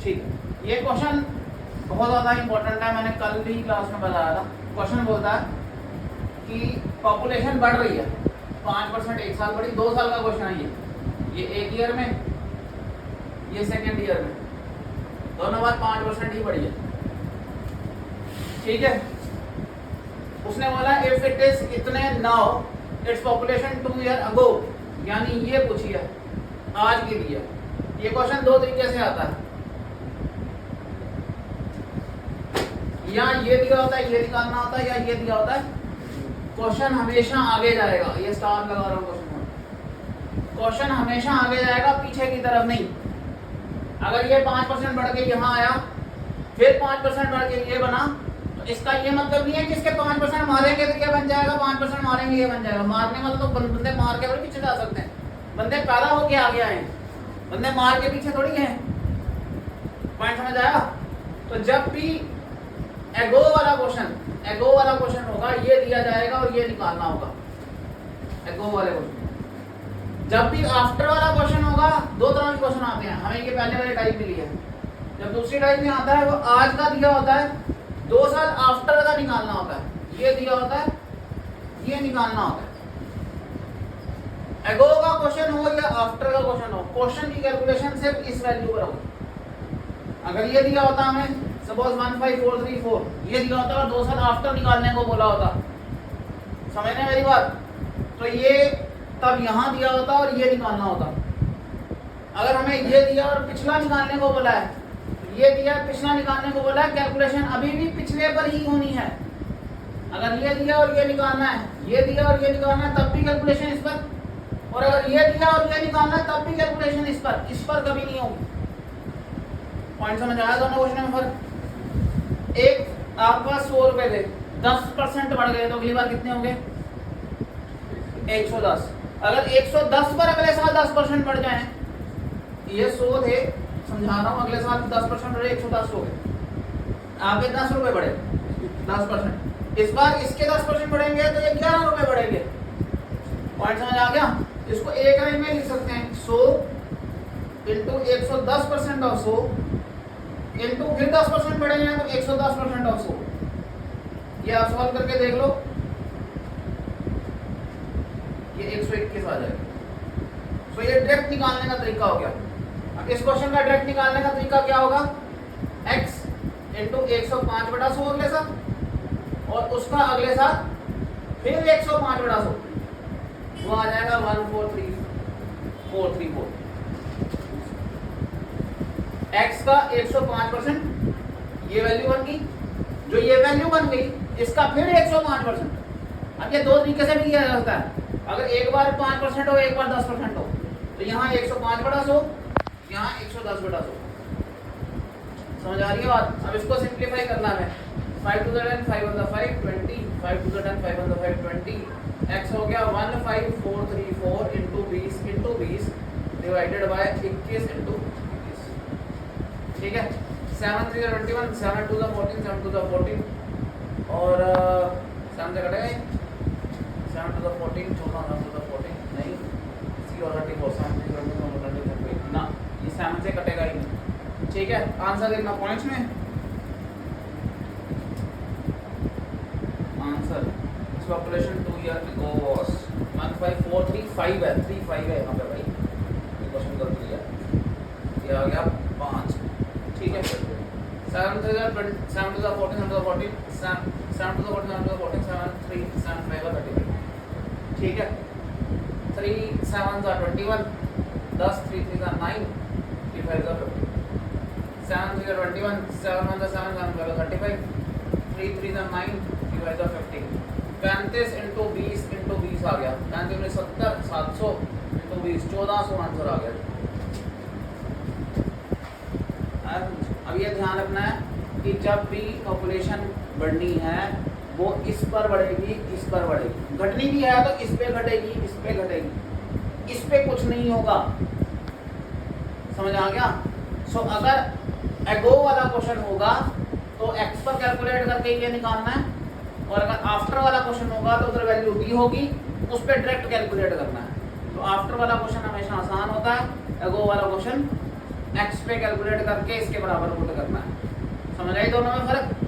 ठीक है, ये क्वेश्चन बहुत ज़्यादा इंपॉर्टेंट है, मैंने कल भी क्लास में बताया था। क्वेश्चन बोलता है कि पॉपुलेशन बढ़ रही है 5% एक साल बढ़ी, 2 साल का क्वेश्चन है ये एक ईयर में, ये सेकेंड ईयर में, दोनों बार 5% ही बढ़ी है। ठीक है, उसने बोला इफ इट इज इतने now its population 2 year ago, यानी ये पूछी है आज की दी है। ये क्वेश्चन 2 तरीके से आता है, या ये दिया होता है, ये निकालना होता है, या ये दिया होता है। क्वेश्चन हमेशा आगे जाएगा, ये स्टार लगा रहा हूँ क्वेश्चन हमेशा आगे जाएगा, पीछे की तरफ नहीं। अगर ये 5% बढ़ के यहाँ आया, फिर 5% बढ़ के ये बना, तो इसका ये मतलब नहीं है कि इसके 5% मारेंगे तो ये बन जाएगा, 5% मारेंगे ये बन जाएगा। मारने वाला तो बंदे मार के पीछे जा सकते हैं, बंदे पैदा होके आगे आए, बंदे मार के पीछे थोड़ी है। पॉइंट समझ आया? तो जब भी एगो वाला क्वेश्चन होगा, ये दिया जाएगा और ये निकालना होगा। एगो वाले क्वेश्चन जब भी आफ्टर वाला क्वेश्चन होगा, 2 तरह के क्वेश्चन आते हैं। हमें ये पहले वाली टाइप मिली है। जब दूसरी टाइप में आता है, वो आज का दिया होता है, 2 साल आफ्टर का निकालना होता है। ये दिया होता है, ये निकालना होता है। एगो का क्वेश्चन हो या आफ्टर का क्वेश्चन हो, क्वेश्चन की कैलकुलेशन सिर्फ इस वैल्यू पर होगी। अगर ये दिया होता हमें सपोज 15434, ये दिया होता और 2 साल आफ्टर निकालने को बोला होता, समझने मेरी बात? तो ये तब यहाँ दिया होता और ये निकालना होता। अगर हमें ये दिया और पिछला निकालने को बोला है, ये दिया पिछला निकालने को बोला है, कैलकुलेशन अभी भी पिछले पर ही होनी है। अगर ये दिया और ये निकालना है, ये दिया और ये निकालना है, तब भी कैलकुलेशन इस पर। और अगर ये दिया और ये निकालना है, तब भी कैलकुलेशन इस पर कभी नहीं होगी। पॉइंट समझ आया दोनों क्वेश्चन में फर्क? एक आपके पास 100 रुपए थे, 10% बढ़ गए, तो अगली बार कितने होंगे? 110। अगर 110 पर अगले साल 10% बढ़ जाए, ये 100 थे, समझा रहा हूँ, अगले साल 10% बढ़े, 110 हो गए। आपके 10 रुपए बढ़े, 10%। इस बार इसके 10% बढ़ेंगे तो ये 11 रुपए बढ़ेंगे। पॉइंट समझ आ गया? इसको एक लाइन में लिख सकते हैं, 100 इंटू 110% ऑफ 100 इंटू फिर 10% बढ़ेंगे तो 110% ऑफ 100। ये आप सॉल्व करके देख लो, ये 121 आ जाएगा। तो ये डायरेक्ट निकालने का तरीका हो गया। अब इस क्वेश्चन का डायरेक्ट निकालने का तरीका क्या होगा? x इंटू 105/100 अगले साल, और उसका अगले साल फिर 105/100, वो आ जाएगा 143434। x का 105%, ये वैल्यू बन गई। जो ये वैल्यू बन गई, इसका फिर 105%। अब ये 2 तरीके से भी किया जा सकता है। अगर एक बार 5% हो, एक बार 10% हो, तो यहाँ 105/100, यहाँ 110/100। समझ आ रही है बात? अब इसको सिंप्लीफाई करना है। 5 to the 10 5 on the 5 20, 5 to the 10 5 on the 5 20, x हो गया 15434 इंटू 20 डिवाइडेड बाय 21 इंटू 21। ठीक है, 7 3 21, 7 2 14, 7 2 14, और 7 से कटेगा 7 2 14, 14 2 14 नहीं, सी और 34, 7 3 21 ना, ये 7 से कटेगा ही नहीं। ठीक है, आंसर देखना पॉइंट्स में। Answer population 2 year ago was 15435 है, 35 है यहाँ पे भाई, ये क्वेश्चन गलत लिया, ये आ गया 5। ठीक है, 7 to the 14, 7 to the 14, 7 to the 14, 7 3 7 5 35। ठीक है, 3 7 21, 10 3 3 9, 3 5 50, 7 3 21, 7 1 7 7 5 35, 3 3 9, 3 5 50। 35 इंटू 20 आ गया, 35 में 70, 700 इंटू 20, 1400 आंसर आ गया। अब ये ध्यान रखना है कि जब भी पॉपुलेशन बढ़नी है, वो इस पर बढ़ेगी, इस पर बढ़ेगी। घटनी भी है तो इस पे घटेगी, इस पे घटेगी, इस पे कुछ नहीं होगा। समझ आ गया? सो अगर एगो वाला क्वेश्चन होगा तो x पर कैलकुलेट करके ये निकालना है, और अगर आफ्टर वाला क्वेश्चन होगा तो उधर वैल्यू डी होगी, उस पर डायरेक्ट कैलकुलेट करना है। तो आफ्टर वाला क्वेश्चन हमेशा आसान होता है, एगो वाला क्वेश्चन एक्स पे कैलकुलेट करके इसके बराबर पुट करना है। समझ आई दोनों में फर्क?